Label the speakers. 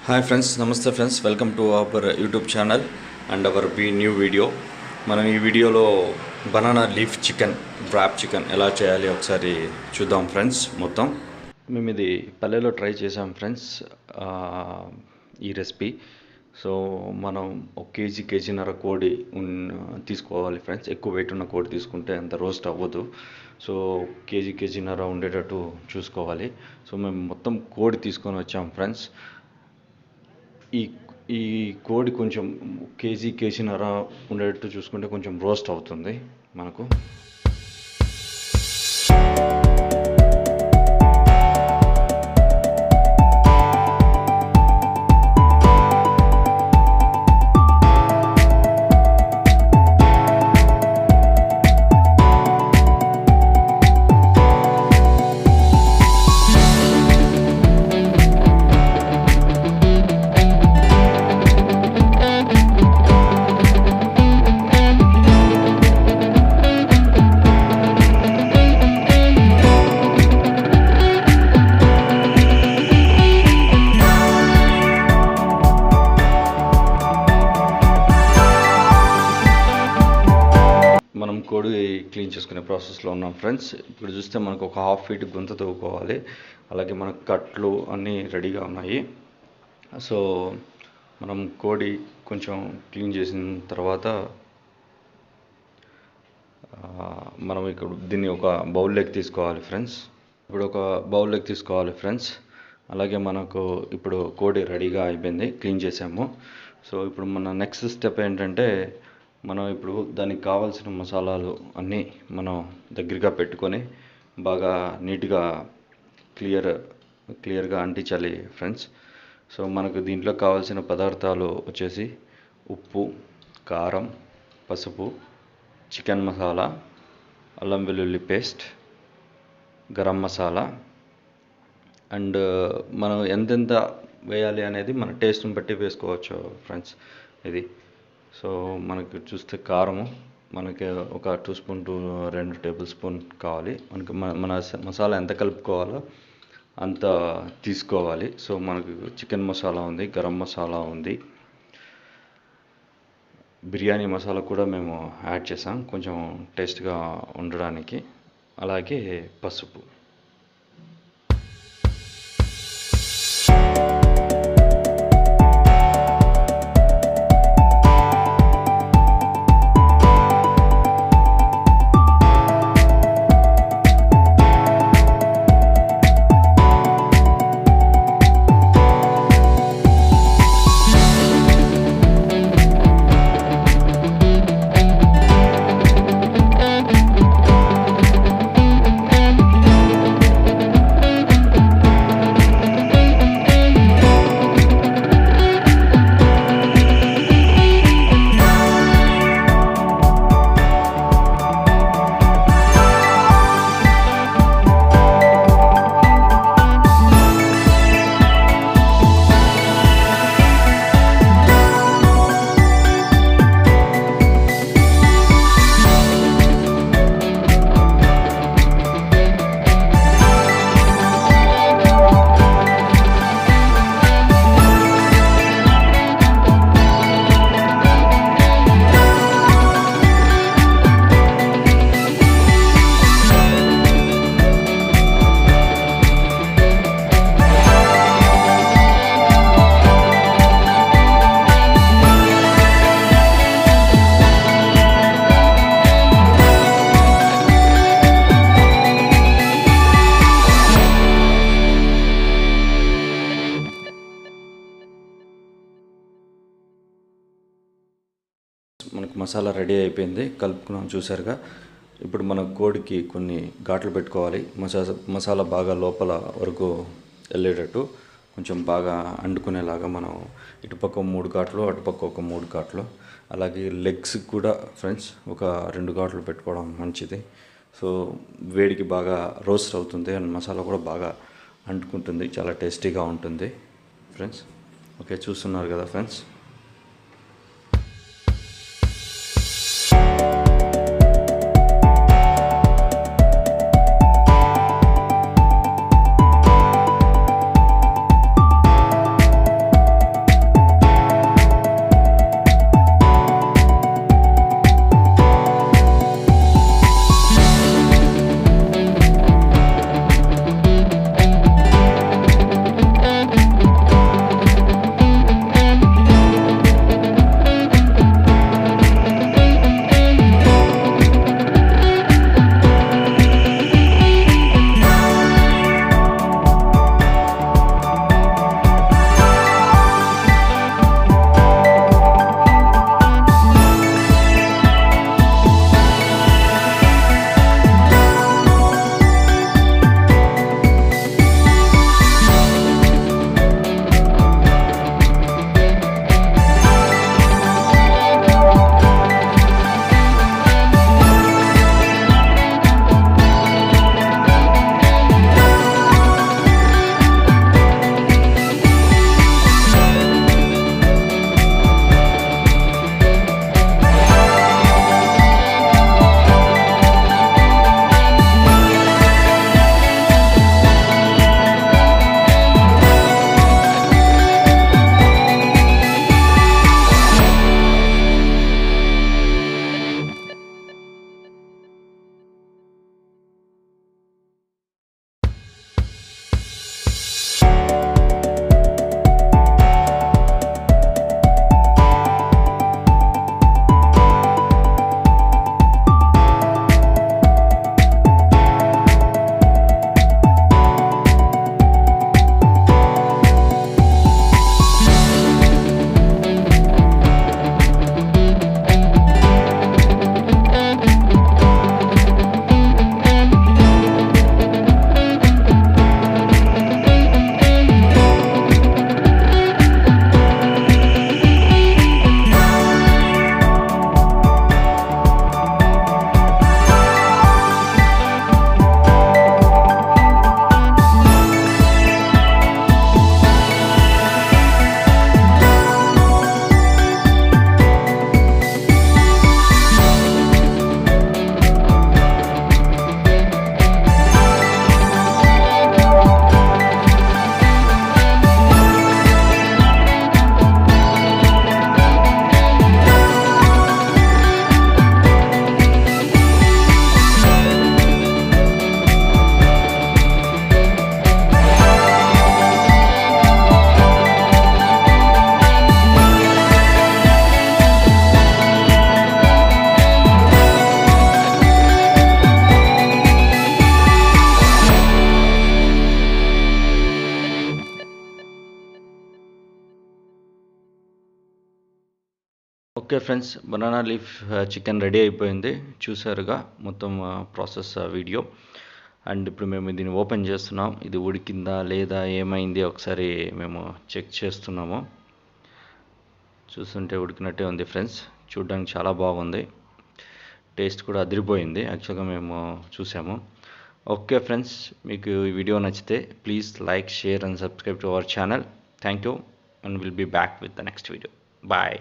Speaker 1: Hi friends, నమస్తే friends. Welcome to our YouTube channel and our new video. మనం ఈ వీడియోలో banana leaf chicken, wrap chicken ఎలా చేయాలి ఒకసారి చూద్దాం ఫ్రెండ్స్. మొత్తం మేము ఇది పల్లెలో ట్రై చేసాం ఫ్రెండ్స్, ఈ రెసిపీ. సో మనం ఒక కేజీన్నర కోడి తీసుకోవాలి ఫ్రెండ్స్. ఎక్కువ వెయిట్ ఉన్న కోడి తీసుకుంటే అంత రోస్ట్ అవ్వదు. సో కేజీన్నర ఉండేటట్టు చూసుకోవాలి. సో మేము మొత్తం కోడి తీసుకొని వచ్చాం ఫ్రెండ్స్. ఈ ఈ కోడి కొంచెం కేజీన్నర ఉండేటట్టు చూసుకుంటే కొంచెం రోస్ట్ అవుతుంది మనకు. మనం కోడి క్లీన్ చేసుకునే ప్రాసెస్లో ఉన్నాం ఫ్రెండ్స్. ఇప్పుడు చూస్తే మనకు ఒక హాఫ్ ఫీట్ గుంత తవ్వుకోవాలి. అలాగే మనకు కట్లు అన్నీ రెడీగా ఉన్నాయి. సో మనం కోడి కొంచెం క్లీన్ చేసిన తర్వాత మనం ఇక్కడ దీన్ని ఒక బౌల్లోకి తీసుకోవాలి ఫ్రెండ్స్. అలాగే మనకు ఇప్పుడు కోడి రెడీగా అయిపోయింది, క్లీన్ చేసాము. సో ఇప్పుడు మన నెక్స్ట్ స్టెప్ ఏంటంటే, మనం ఇప్పుడు దానికి కావాల్సిన మసాలాలు అన్నీ మనం దగ్గరగా పెట్టుకొని బాగా నీట్గా క్లియర్గా అంటించాలి ఫ్రెండ్స్. సో మనకు దీంట్లో కావాల్సిన పదార్థాలు వచ్చేసి ఉప్పు, కారం, పసుపు, చికెన్ మసాలా, అల్లం వెల్లుల్లి పేస్ట్, గరం మసాలా అండ్ మనం ఎంతెంత వేయాలి అనేది మన టేస్ట్ని బట్టి వేసుకోవచ్చు ఫ్రెండ్స్. ఇది సో మనకి చూస్తే కారము మనకి ఒక 2 స్పూన్ టు 2 టేబుల్ స్పూన్ కావాలి. మనకి మన మసాలా ఎంత కలుపుకోవాలో అంత తీసుకోవాలి. సో మనకు చికెన్ మసాలా ఉంది, గరం మసాలా ఉంది, బిర్యానీ మసాలా కూడా మేము యాడ్ చేసాం కొంచెం టేస్ట్గా ఉండడానికి. అలాగే పసుపు. మనకు మసాలా రెడీ అయిపోయింది, కలుపుకున్నాం చూసారుగా. ఇప్పుడు మన కోడికి కొన్ని ఘాట్లు పెట్టుకోవాలి. మసాలా బాగా లోపల వరకు వెళ్ళేటట్టు కొంచెం బాగా అంటుకునేలాగా మనం ఇటుపక్క 3 ఘాట్లు, అటుపక్క ఒక 3 ఘాట్లు. అలాగే లెగ్స్ కూడా ఫ్రెండ్స్ ఒక 2 ఘాట్లు పెట్టుకోవడం మంచిది. సో వేడికి బాగా రోస్ట్ అవుతుంది అండ్ మసాలా కూడా బాగా అంటుకుంటుంది, చాలా టేస్టీగా ఉంటుంది ఫ్రెండ్స్. ఓకే, చూస్తున్నారు కదా friends. Okay friends, banana leaf chicken ready అయిపోయింది. చూసారుగా మొత్తం ప్రాసెస్ వీడియో. అండ్ ఇప్పుడు మేము దీన్ని ఓపెన్ చేస్తున్నాం. ఇది ఉడికిందా లేదా ఏమైంది ఒకసారి మేము చెక్ చేస్తున్నాము. చూస్తుంటే ఉడికినట్టే ఉంది ఫ్రెండ్స్. చూడడానికి చాలా బాగుంది. టేస్ట్ కూడా అదిరిపోయింది యాక్చువల్గా మేము చూసాము. ఓకే ఫ్రెండ్స్, మీకు ఈ వీడియో నచ్చితే please like, share and subscribe to our channel. Thank you and will be back with the next video. Bye.